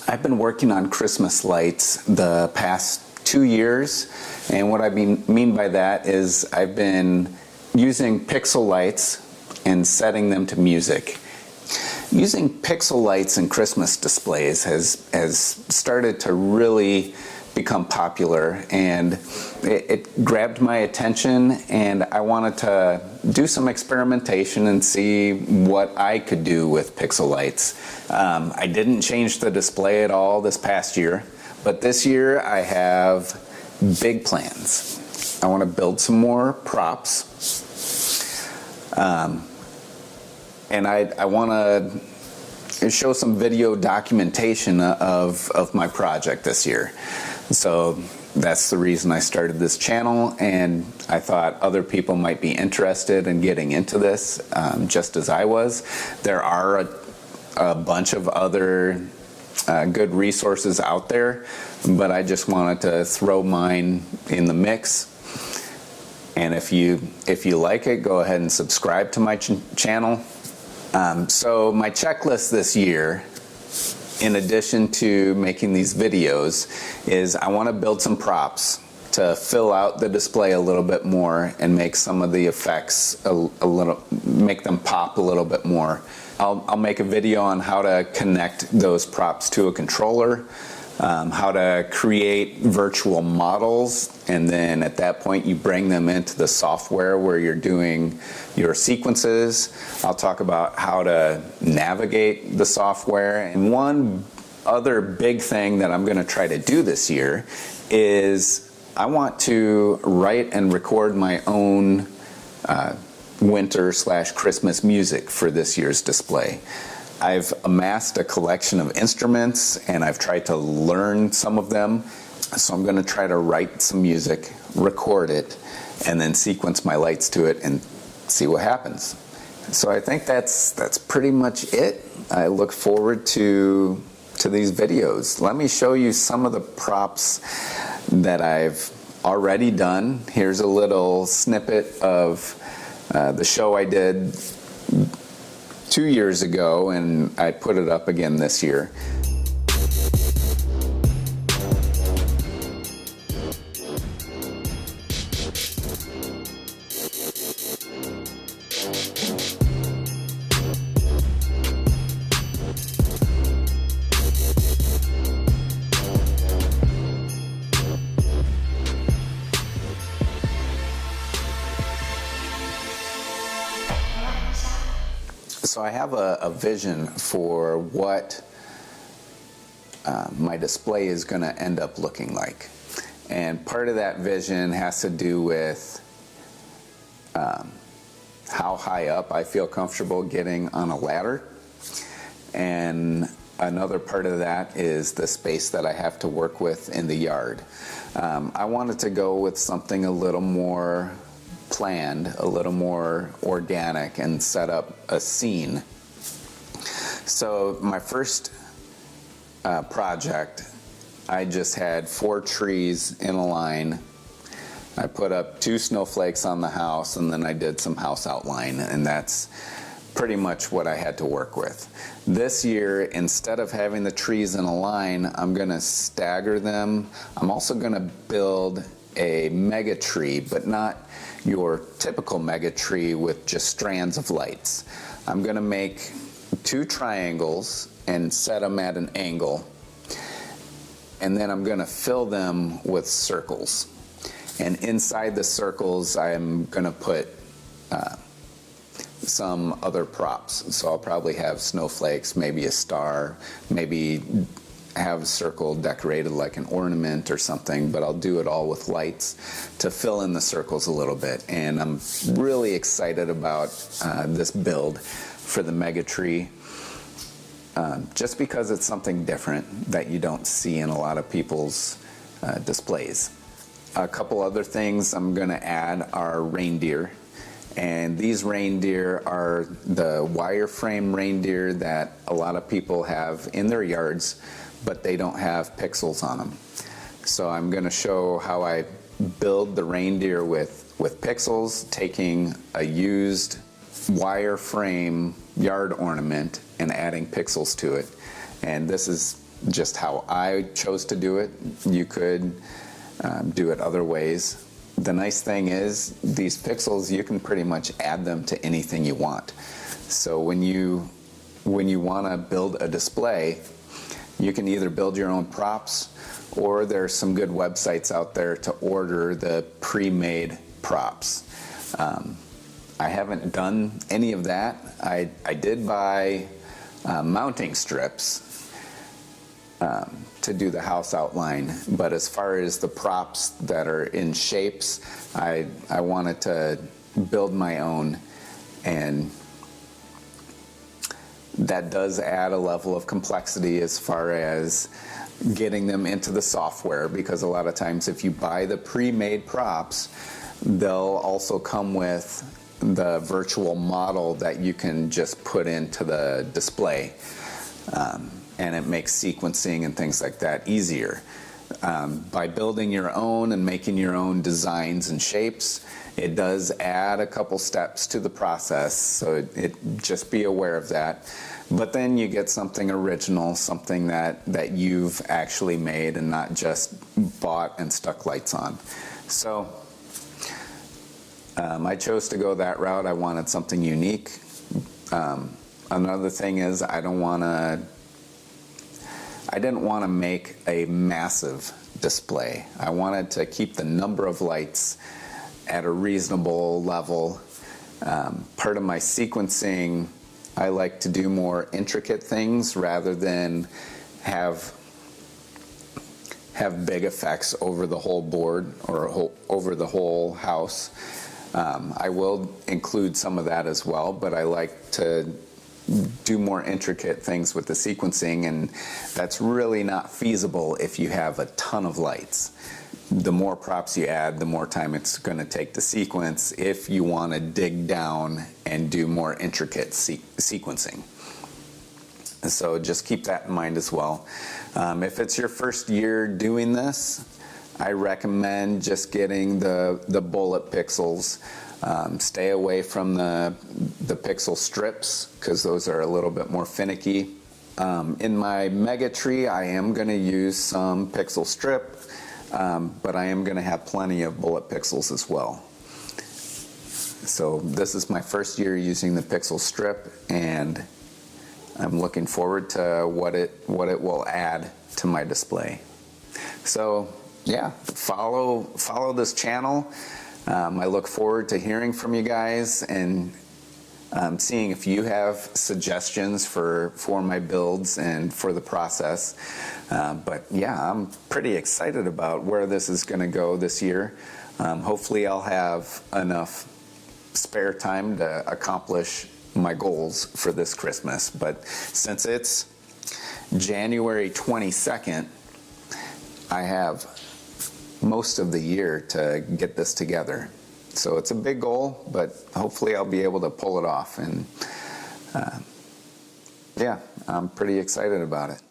I've been working on Christmas lights the past 2 years, and what I mean by that is I've been using pixel lights and setting them to music. Using pixel lights in Christmas displays has started to really become popular, and it grabbed my attention, and I wanted to do some experimentation and see what I could do with pixel lights. I didn't change the display at all this past year, but this year I have big plans. I want to build some more props, and I want to show some video documentation of my project this year. So that's the reason I started this channel, and I thought other people might be interested in getting into this just as I was. There are a bunch of other good resources out there, but I just wanted to throw mine in the mix. And if you like it, go ahead and subscribe to my channel. So my checklist this year, in addition to making these videos, is I want to build some props to fill out the display a little bit more and make some of the effects make them pop a little bit more. I'll make a video on how to connect those props to a controller, how to create virtual models, and then at that point you bring them into the software where you're doing your sequences. I'll talk about how to navigate the software. And one other big thing that I'm going to try to do this year is I want to write and record my own winter/Christmas music for this year's display. I've amassed a collection of instruments, and I've tried to learn some of them. So I'm going to try to write some music, record it, and then sequence my lights to it and see what happens. So I think that's pretty much it. I look forward to these videos. Let me show you some of the props that I've already done. Here's a little snippet of the show I did 2 years ago, and I put it up again this year. So I have a vision for what my display is going to end up looking like. And part of that vision has to do with how high up I feel comfortable getting on a ladder. And another part of that is the space that I have to work with in the yard. I wanted to go with something a little more planned, a little more organic, and set up a scene. So my first project, I just had 4 trees in a line. I put up 2 snowflakes on the house, and then I did some house outline, and that's pretty much what I had to work with. This year, instead of having the trees in a line, I'm going to stagger them. I'm also going to build a mega tree, but not your typical mega tree with just strands of lights. I'm going to make 2 triangles and set them at an angle, and then I'm going to fill them with circles. And inside the circles, I'm going to put some other props. So I'll probably have snowflakes, maybe a star, maybe have a circle decorated like an ornament or something, but I'll do it all with lights to fill in the circles a little bit. And I'm really excited about this build for the mega tree, just because it's something different that you don't see in a lot of people's displays. A couple other things I'm going to add are reindeer. And these reindeer are the wireframe reindeer that a lot of people have in their yards, but they don't have pixels on them. So I'm going to show how I build the reindeer with pixels, taking a used wireframe yard ornament and adding pixels to it. And this is just how I chose to do it. You could do it other ways. The nice thing is these pixels, you can pretty much add them to anything you want. So when you want to build a display, you can either build your own props, or there's some good websites out there to order the pre-made props. I haven't done any of that. I did buy mounting strips to do the house outline, but as far as the props that are in shapes, I wanted to build my own, and that does add a level of complexity as far as getting them into the software, because a lot of times if you buy the pre-made props, they'll also come with the virtual model that you can just put into the display, and it makes sequencing and things like that easier. By building your own and making your own designs and shapes, it does add a couple steps to the process, so just be aware of that. But then you get something original, something that you've actually made and not just bought and stuck lights on. So I chose to go that route. I wanted something unique. Another thing is I didn't want to make a massive display. I wanted to keep the number of lights at a reasonable level. Part of my sequencing, I like to do more intricate things rather than have big effects over the whole board or over the whole house. I will include some of that as well, but I like to do more intricate things with the sequencing, and that's really not feasible if you have a ton of lights. The more props you add, the more time it's going to take to sequence if you want to dig down and do more intricate sequencing. So just keep that in mind as well. If it's your first year doing this, I recommend just getting the bullet pixels. Stay away from the pixel strips, because those are a little bit more finicky. In my Mega Tree, I am going to use some pixel strip, but I am going to have plenty of bullet pixels as well. So this is my first year using the pixel strip, and I'm looking forward to what it will add to my display. So yeah, follow this channel. I look forward to hearing from you guys and seeing if you have suggestions for my builds and for the process. But yeah, I'm pretty excited about where this is going to go this year. Hopefully I'll have enough spare time to accomplish my goals for this Christmas. But since it's January 22nd, I have most of the year to get this together. So it's a big goal, but hopefully I'll be able to pull it off. And yeah, I'm pretty excited about it.